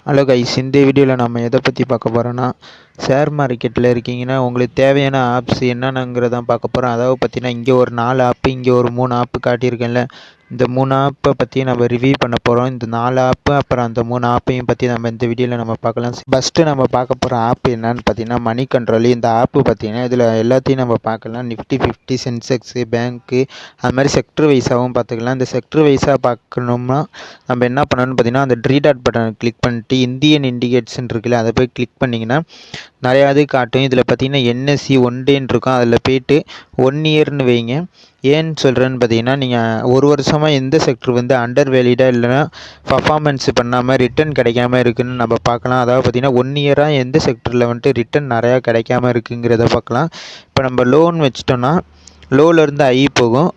Hello guys, இந்த வீடியோவில் நம்ம எதை பற்றி பார்க்க போகிறோன்னா, ஷேர் மார்க்கெட்டில் இருக்கீங்கன்னா உங்களுக்கு தேவையான ஆப்ஸ் என்னென்னங்கிறதான் பார்க்க போகிறோம். அதாவது பார்த்தீங்கன்னா, இங்கே ஒரு 4 ஆப்பு, இங்கே ஒரு 3 ஆப்பு காட்டியிருக்கேன்ல, இந்த 3 ஆப்பை பற்றி நம்ம ரிவ்யூ பண்ண போகிறோம். இந்த 4 ஆப்பு அப்புறம் அந்த 3 ஆப்பையும் பற்றி நம்ம இந்த வீடியோவில் நம்ம பார்க்கலாம். ஃபஸ்ட்டு நம்ம பார்க்க போகிற ஆப் என்னன்னு பார்த்தீங்கன்னா, மணி கண்ட்ரோல். இந்த ஆப்பு பார்த்தீங்கன்னா இதில் எல்லாத்தையும் நம்ம பார்க்கலாம். நிஃப்டி 50, சென்செக்ஸு, பேங்க்கு, அது மாதிரி செக்டர் வைஸாகவும் பார்த்துக்கலாம். இந்த செக்டர் வைஸாக பார்க்கணும்னா நம்ம என்ன பண்ணணும்னு பார்த்தீங்கன்னா, அந்த த்ரீ டாட் பட்டனை கிளிக் பண்ணிட்டு இந்தியன் இண்டிகேட்ஸ்ன்னு இருக்குல்ல, அதை போய் கிளிக் பண்ணிங்கன்னா நிறையா இது காட்டும். இதில் பார்த்தீங்கன்னா என்எஸ்சி ஒன் டேன்னு இருக்கும். அதில் போய்ட்டு 1 இயர்னு வைங்க. ஏன்னு சொல்கிறேன்னு பார்த்தீங்கன்னா, நீங்கள் ஒரு வருஷமாக எந்த செக்டர் வந்து அண்டர் வேலிடாக இல்லைனா பர்ஃபார்மன்ஸ் பண்ணாமல் ரிட்டர்ன் கிடைக்காம இருக்குதுன்னு நம்ம பார்க்கலாம். அதாவது பார்த்தீங்கன்னா 1 இயராக எந்த செக்டரில் வந்துட்டு ரிட்டர்ன் நிறையா கிடைக்காம இருக்குங்கிறத பார்க்கலாம். இப்போ நம்ம லோன் வச்சிட்டோன்னா லோலேருந்து ஐ போகும்.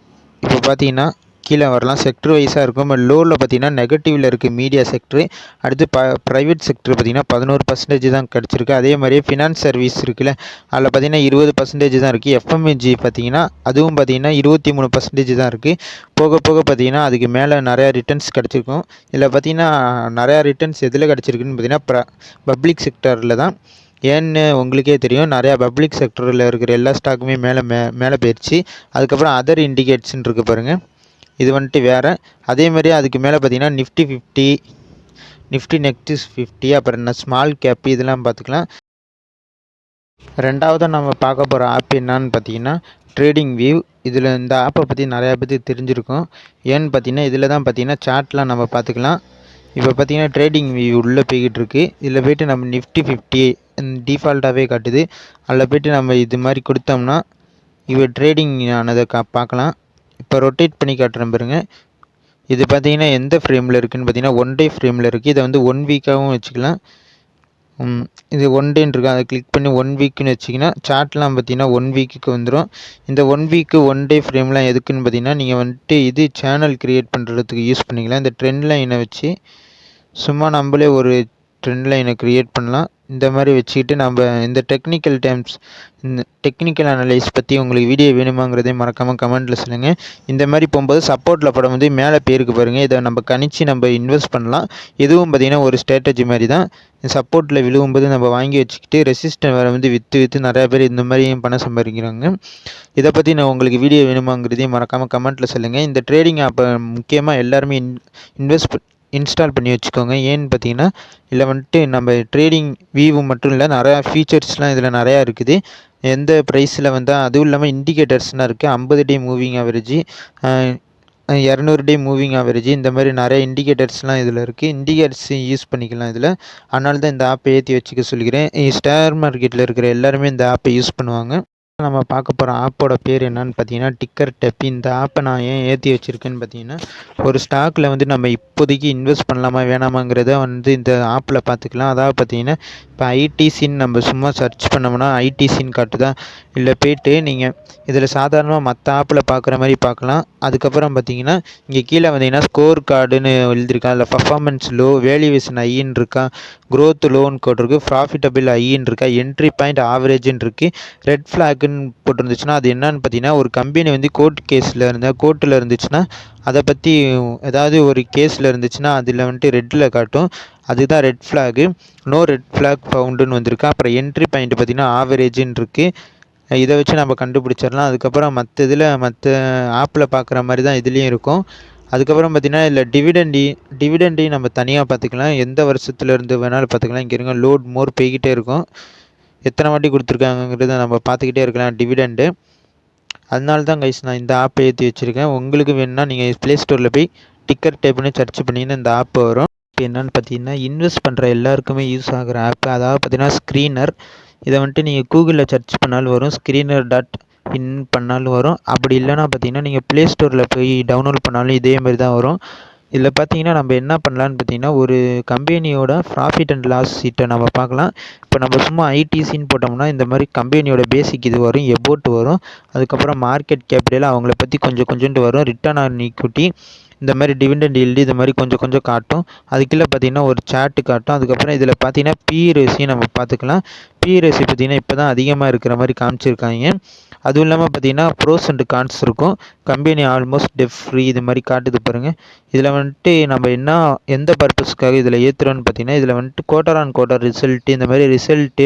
இப்போ பார்த்தீங்கன்னா கீழே வரலாம். செக்டர் வைஸாக இருக்கும். லோவில் பார்த்தீங்கன்னா நெகட்டிவில் இருக்குது மீடியா செக்டரு. அடுத்து ப்ரைவேட் செக்டர் பார்த்தீங்கன்னா 11% தான் கிடச்சிருக்கு. அதே மாதிரியே ஃபினான்ஸ் சர்வீஸ் இருக்குல்ல, அதில் பார்த்தீங்கன்னா 20% தான் இருக்குது. எஃப்எம்இஜி பார்த்தீங்கன்னா அதுவும் பார்த்தீங்கன்னா 23% தான் இருக்குது. போக போக பார்த்தீங்கன்னா அதுக்கு மேலே நிறையா ரிட்டர்ன்ஸ் கிடச்சிருக்கும். இதில் பார்த்தீங்கன்னா நிறையா ரிட்டர்ன்ஸ் எதில் கிடச்சிருக்குன்னு பார்த்தீங்கன்னா பப்ளிக் செக்டரில் தான். ஏன்னு உங்களுக்கே தெரியும், நிறையா பப்ளிக் செக்டரில் இருக்கிற எல்லா ஸ்டாக்குமே மேலே போயிடுச்சு. அதுக்கப்புறம் அதர் இண்டிகேட்ஸ்ன்னு இருக்குது பாருங்கள், இது வந்துட்டு வேறு. அதேமாதிரி அதுக்கு மேலே பார்த்தீங்கன்னா நிஃப்டி 50, நிஃப்டி நெக்ஸ்ட் 50, அப்புறம் ஸ்மால் கேப் இதெல்லாம் பார்த்துக்கலாம். ரெண்டாவது நம்ம பார்க்க போகிற ஆப் என்னான்னு பார்த்தீங்கன்னா ட்ரேடிங் வியூ. இதில் இந்த ஆப்பை பற்றி நிறையா பற்றி தெரிஞ்சிருக்கும். ஏன்னு பார்த்தீங்கன்னா இதில் தான் பார்த்தீங்கன்னா சார்ட்லாம் நம்ம பார்த்துக்கலாம். இப்போ பார்த்தீங்கன்னா ட்ரேடிங் வியூ உள்ளே போய்கிட்டு இருக்குது. இதில் போய்ட்டு நம்ம நிஃப்டி 50 டிஃபால்ட்டாகவே காட்டுது. அதில் போய்ட்டு நம்ம இது மாதிரி கொடுத்தோம்னா இப்போ ட்ரேடிங் ஆனதை பார்க்கலாம். இப்போ ரொட்டேட் பண்ணி காட்டுறேன் பாருங்க. இது பார்த்தீங்கன்னா எந்த ஃப்ரேமில் இருக்குதுன்னு பார்த்தீங்கன்னா 1 டே ஃப்ரேமில் இருக்குது. இதை வந்து 1 வீக்காகவும் வச்சுக்கலாம். இது 1 டேன்னு இருக்குது. அதை கிளிக் பண்ணி 1 வீக்குன்னு வச்சிங்கன்னா சார்ட்லாம் பார்த்தீங்கன்னா 1 வீக்குக்கு வந்துடும். இந்த 1 வீக்கு 1 டே ஃப்ரேம்லாம் எதுக்குன்னு பார்த்தீங்கன்னா, நீங்கள் வந்துட்டு இது சேனல் க்ரியேட் பண்ணுறதுக்கு யூஸ் பண்ணிக்கலாம். இந்த ட்ரெண்ட் லைனை வச்சு சும்மா நம்மளே ஒரு ட்ரெண்ட் லைனை க்ரியேட் பண்ணலாம். இந்த மாதிரி வச்சுக்கிட்டு நம்ம இந்த டெக்னிக்கல் டேர்ம்ஸ், இந்த டெக்னிக்கல் அனலைஸ் பற்றி உங்களுக்கு வீடியோ வேணுமாங்கிறதே மறக்காமல் கமெண்ட்டில் சொல்லுங்கள். இந்த மாதிரி போகும்போது சப்போர்ட்டில் படம் வந்து மேலே பேருக்கு பாருங்கள். இதை நம்ம கணிச்சு நம்ம இன்வெஸ்ட் பண்ணலாம். இதுவும் பார்த்திங்கன்னா ஒரு ஸ்ட்ராட்டஜி மாதிரி தான். சப்போர்ட்டில் விழுகும்போது நம்ம வாங்கி வச்சுக்கிட்டு ரெசிஸ்டன்ட் வர வந்து விற்று நிறையா பேர் இந்த மாதிரியும் பணம் சம்பாதிக்கிறாங்க. இதை பற்றி நான் உங்களுக்கு வீடியோ வேணுமாங்கிறதையும் மறக்காமல் கமெண்ட்டில் சொல்லுங்கள். இந்த ட்ரேடிங் ஆப்பை முக்கியமாக எல்லாருமே இன்ஸ்டால் பண்ணி வச்சுக்கோங்க. ஏன்னு பார்த்தீங்கன்னா இதில் வந்துட்டு நம்ம ட்ரேடிங் வியூ மட்டும் இல்லை, நிறையா ஃபீச்சர்ஸ்லாம் இதில் நிறையா இருக்குது. எந்த ப்ரைஸில் வந்தால், அதுவும் இல்லாமல் இண்டிகேட்டர்ஸ்லாம் இருக்குது. 50 டே மூவிங் ஆவரேஜ், 200 டே மூவிங் ஆவரேஜ், இந்த மாதிரி நிறைய இண்டிகேட்டர்ஸ்லாம் இதில் இருக்குது. இண்டிகேட்டர்ஸ் யூஸ் பண்ணிக்கலாம் இதில். அதனால தான் இந்த ஆப்பை ஏற்றி வச்சுக்க சொல்லிக்கிறேன். ஷேர் மார்க்கெட்டில் இருக்கிற எல்லாருமே இந்த ஆப்பை யூஸ் பண்ணுவாங்க. நம்ம பார்க்க போகிற ஆப்போட பேர் என்னன்னு பார்த்தீங்கன்னா டிக்கர் டெப். இந்த ஆப்பை நான் ஏன் ஏற்றி வச்சுருக்கேன்னு பார்த்தீங்கன்னா, ஒரு ஸ்டாக்கில் வந்து நம்ம இப்போதைக்கு இன்வெஸ்ட் பண்ணலாமா வேணாமாங்கிறத வந்து இந்த ஆப்பில் பார்த்துக்கலாம். அதாவது பார்த்தீங்கன்னா இப்போ ஐடிசின்னு நம்ம சும்மா சர்ச் பண்ணோம்னா ஐடிசின்னு காட்டுதா, இல்லை போய்ட்டு நீங்கள் இதில் சாதாரணமாக மற்ற ஆப்பில் பார்க்குற மாதிரி பார்க்கலாம். அதுக்கப்புறம் பார்த்தீங்கன்னா இங்கே கீழே வந்தீங்கன்னா ஸ்கோர் கார்டுன்னு எழுதியிருக்கா, இல்லை பர்ஃபார்மன்ஸ் லோ, வேல்யூவேஷன் ஐன்னு இருக்கா, க்ரோத் லோன் கோட் இருக்குது, ப்ராஃபிட்டபிள் ஐன்னு இருக்கா, என்ட்ரி பாயிண்ட் ஆவரேஜ்ன்னு இருக்குது, ரெட் ஃப்ளாக்னு போட்டிருந்துச்சுன்னா அது என்னன்னு பார்த்தீங்கன்னா ஒரு கம்பெனி வந்து கோர்ட்டில் இருந்துச்சுன்னா அதை பற்றி ஏதாவது ஒரு கேஸில் இருந்துச்சுன்னா அதில் வந்துட்டு ரெட்டில் காட்டும். அதுதான் red flag. No red flag ஃபவுண்டுன்னு வந்திருக்கு. அப்புறம் என்ட்ரி பாயிண்ட் பார்த்தீங்கன்னா ஆவரேஜ்ன்னு இருக்குது. இதை வச்சு நம்ம கண்டுபிடிச்சிடலாம். அதுக்கப்புறம் மற்ற ஆப்பில் பார்க்குற மாதிரி தான் இதுலேயும் இருக்கும். அதுக்கப்புறம் பார்த்திங்கன்னா இதில் டிவிடெண்டையும் நம்ம தனியாக பார்த்துக்கலாம். எந்த வருஷத்துலேருந்து வேணாலும் பார்த்துக்கலாம். இங்கே இருக்க லோட் மோர் போய்கிட்டே இருக்கும். எத்தனை வாட்டி கொடுத்துருக்காங்கிறத நம்ம பார்த்துக்கிட்டே இருக்கலாம் டிவிடெண்டு. அதனால தான் கைஸ் நான் இந்த ஆப்பை ஏற்றி வச்சுருக்கேன். உங்களுக்கு வேணுன்னா நீங்கள் ப்ளே ஸ்டோரில் போய் டிக்கர் டேப்னு சர்ச் பண்ணிங்கன்னா இந்த ஆப் வரும். இப்போ என்னென்னு பார்த்தீங்கன்னா இன்வெஸ்ட் பண்ணுற எல்லாருக்குமே யூஸ் ஆகிற ஆப்பு. அதாவது பார்த்தீங்கன்னா ஸ்க்ரீனர். இதை வந்துட்டு நீங்கள் கூகுளில் சர்ச் பண்ணாலும் வரும், screener.in பண்ணாலும் வரும். அப்படி இல்லைனா பார்த்தீங்கன்னா நீங்கள் ப்ளே ஸ்டோரில் போய் டவுன்லோட் பண்ணாலும் இதே மாதிரி தான் வரும். இதில் பார்த்தீங்கன்னா நம்ம என்ன பண்ணலான்னு பார்த்தீங்கன்னா ஒரு கம்பெனியோட ப்ராஃபிட் அண்ட் லாஸ் ஷீட்டை நம்ம பார்க்கலாம். இப்போ நம்ம சும்மா ஐடிசின்னு போட்டோம்னா இந்த மாதிரி கம்பெனியோட பேசிக் இது வரும், எபோட் வரும், அதுக்கப்புறம் மார்க்கெட் கேபிட்டல் அவங்கள பற்றி கொஞ்சோண்டு வரும், ரிட்டர்ன் ஆன் ஈக்விட்டி, இந்த மாதிரி டிவிடெண்ட் ஈல்டு, இது மாதிரி கொஞ்சம் காட்டும். அதுக்குள்ளே பார்த்தீங்கன்னா ஒரு சார்ட்டு காட்டும். அதுக்கப்புறம் இதில் பார்த்தீங்கன்னா பி ரேஷியோ நம்ம பார்த்துக்கலாம். PE ரேஷியோ பார்த்தீங்கன்னா இப்போ தான் அதிகமாக இருக்கிற மாதிரி காமிச்சிருக்காங்க. அதுவும் இல்லாமல் பார்த்தீங்கன்னா ப்ரோஸ் அண்ட் கான்ஸ் இருக்கும். கம்பெனி ஆல்மோஸ்ட் டெப் ஃப்ரீ இது மாதிரி காட்டுது பாருங்கள். இதில் வந்துட்டு நம்ம எந்த பர்பஸ்க்காக இதில் ஏற்றுறோன்னு பார்த்தீங்கன்னா, இதில் வந்துட்டு குவார்ட்டர் ஆன் குவார்ட்டர் ரிசல்ட்டு, இந்த மாதிரி ரிசல்ட்டு,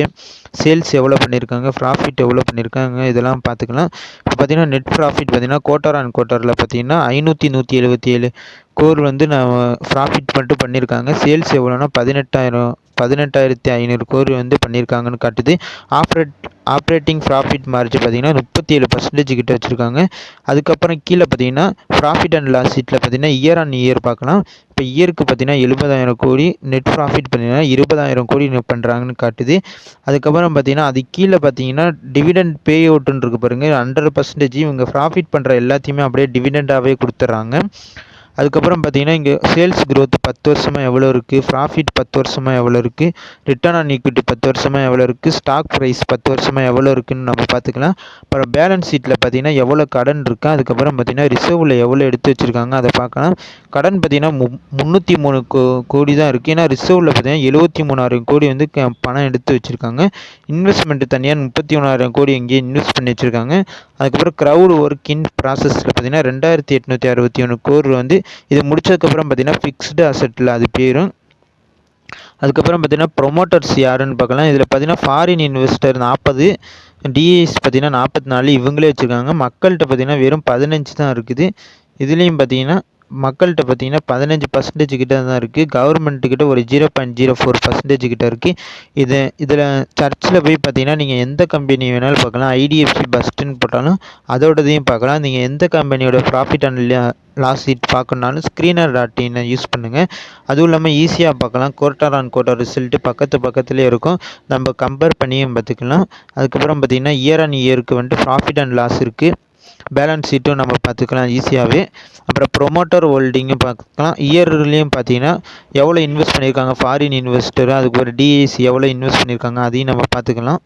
சேல்ஸ் எவ்வளோ பண்ணியிருக்காங்க, ப்ராஃபிட் எவ்வளோ பண்ணியிருக்காங்க, இதெல்லாம் பார்த்துக்கலாம். இப்போ பார்த்தீங்கன்னா நெட் ப்ராஃபிட் பார்த்தீங்கன்னா குவார்ட்டர் ஆன் குவார்ட்டரில் பார்த்தீங்கன்னா 177 கோர் வந்து நான் ப்ராஃபிட் மட்டும் பண்ணியிருக்காங்க. சேல்ஸ் எவ்வளோனா 18,500 கோர் வந்து பண்ணியிருக்காங்கன்னு காட்டுது. ஆப்ரேட்டிங் ப்ராஃபிட் மார்ஜின் பார்த்தீங்கன்னா 37% கிட்ட வச்சுருக்காங்க. அதுக்கப்புறம் கீழே பார்த்தீங்கன்னா ப்ராஃபிட் அண்ட் லாஸ் ஷீட்டில் பார்த்தீங்கன்னா இயர் ஆன் இயர் பார்க்கலாம். இப்போ இயருக்கு பார்த்தீங்கன்னா 70,000 கோடி, நெட் ப்ராஃபிட் பார்த்தீங்கன்னா 20,000 கோடி பண்ணுறாங்கன்னு காட்டுது. அதுக்கப்புறம் பார்த்தீங்கன்னா அது கீழே பார்த்தீங்கன்னா டிவிடெண்ட் பே அவுட்டுன்னு இருக்குது பாருங்கள். 100% இவங்க ப்ராஃபிட் பண்ணுற எல்லாத்தையுமே அப்படியே டிவிடெண்டாகவே கொடுத்துட்றாங்க. அதுக்கப்புறம் பார்த்தீங்கன்னா இங்கே சேல்ஸ் க்ரோத் 10 வருஷமாக எவ்வளோ இருக்குது, ப்ராஃபிட் 10 வருஷமாக எவ்வளோ இருக்குது, ரிட்டர்ன் ஆன் ஈக்விட்டி 10 வருஷமாக எவ்வளோ இருக்குது, ஸ்டாக் ப்ரைஸ் 10 வருஷமாக எவ்வளோ இருக்குதுன்னு நம்ம பார்த்துக்கலாம். அப்புறம் பேலன்ஸ் ஷீட்டில் பார்த்தீங்கன்னா எவ்வளோ கடன் இருக்குது, அதுக்கப்புறம் பார்த்தீங்கன்னா ரிசர்வில் எவ்வளோ எடுத்து வச்சுருக்காங்க அதை பார்க்கலாம். கடன் பார்த்தீங்கன்னா 303 கோடி தான் இருக்குது. ஏன்னா ரிசர்வில் பார்த்தீங்கன்னா 73,000 கோடி வந்து பணம் எடுத்து வச்சுருக்காங்க. இன்வெஸ்ட்மெண்ட்டு தனியாக 31,000 கோடி எங்கேயும் இன்வெஸ்ட் பண்ணி வச்சுருக்காங்க. அதுக்கப்புறம் க்ரௌட் ஒர்க் இன் ப்ராசஸில் பார்த்தீங்கன்னா 2,861 கோடி வந்து இது முடிச்சதுக்கப்புறம் பார்த்தீங்கன்னா ஃபிக்ஸ்டு அசெட்டில் அது பேரும். அதுக்கப்புறம் பார்த்தீங்கன்னா ப்ரொமோட்டர்ஸ் யாருன்னு பார்க்கலாம். இதில் பார்த்தீங்கன்னா ஃபாரின் இன்வெஸ்டர் 40, டிஐஎஸ் பார்த்தீங்கன்னா 44 இவங்களே வச்சுருக்காங்க. மக்கள்கிட்ட பார்த்தீங்கன்னா வெறும் 15 தான் இருக்குது. இதுலேயும் பார்த்தீங்கன்னா மக்கள்கிட்ட பார்த்தீங்கன்னா 15% கிட்ட தான் இருக்குது. கவர்மெண்ட்டுக்கிட்ட ஒரு 0.04% கிட்ட இருக்குது. இதில் சர்ச்சில் போய் பார்த்தீங்கன்னா நீங்கள் எந்த கம்பெனி வேணாலும் பார்க்கலாம். ஐடிஎஃப்சி பஸ்ட்டுன்னு போட்டாலும் அதோடதையும் பார்க்கலாம். நீங்கள் எந்த கம்பெனியோட ப்ராஃபிட் அண்ட் லாஸ் ஷீட் பார்க்கணுனாலும் screener.in யூஸ் பண்ணுங்கள். அதுவும் இல்லாமல் ஈஸியாக பார்க்கலாம். குவார்ட்டர் ஆன் குவார்ட்டர் ரிசல்ட்டு பக்கத்துலேயே இருக்கும். நம்ம கம்பேர் பண்ணியும் பார்த்துக்கலாம். அதுக்கப்புறம் பார்த்தீங்கன்னா இயர் ஆன் இயருக்கு வந்துட்டு ப்ராஃபிட் அண்ட் லாஸ் இருக்குது. பேலன்ஸ் ஷீட்டும் நம்ம பார்த்துக்கலாம் ஈஸியாகவே. அப்புறம் ப்ரொமோட்டர் ஹோல்டிங்கும் பார்க்கலாம். இயர்லேயும் பார்த்தீங்கன்னா எவ்வளோ இன்வெஸ்ட் பண்ணியிருக்காங்க ஃபாரின் இன்வெஸ்டர், அதுக்கு ஒரு டிஐசி எவ்வளோ இன்வெஸ்ட் பண்ணியிருக்காங்க அதையும் நம்ம பார்த்துக்கலாம்.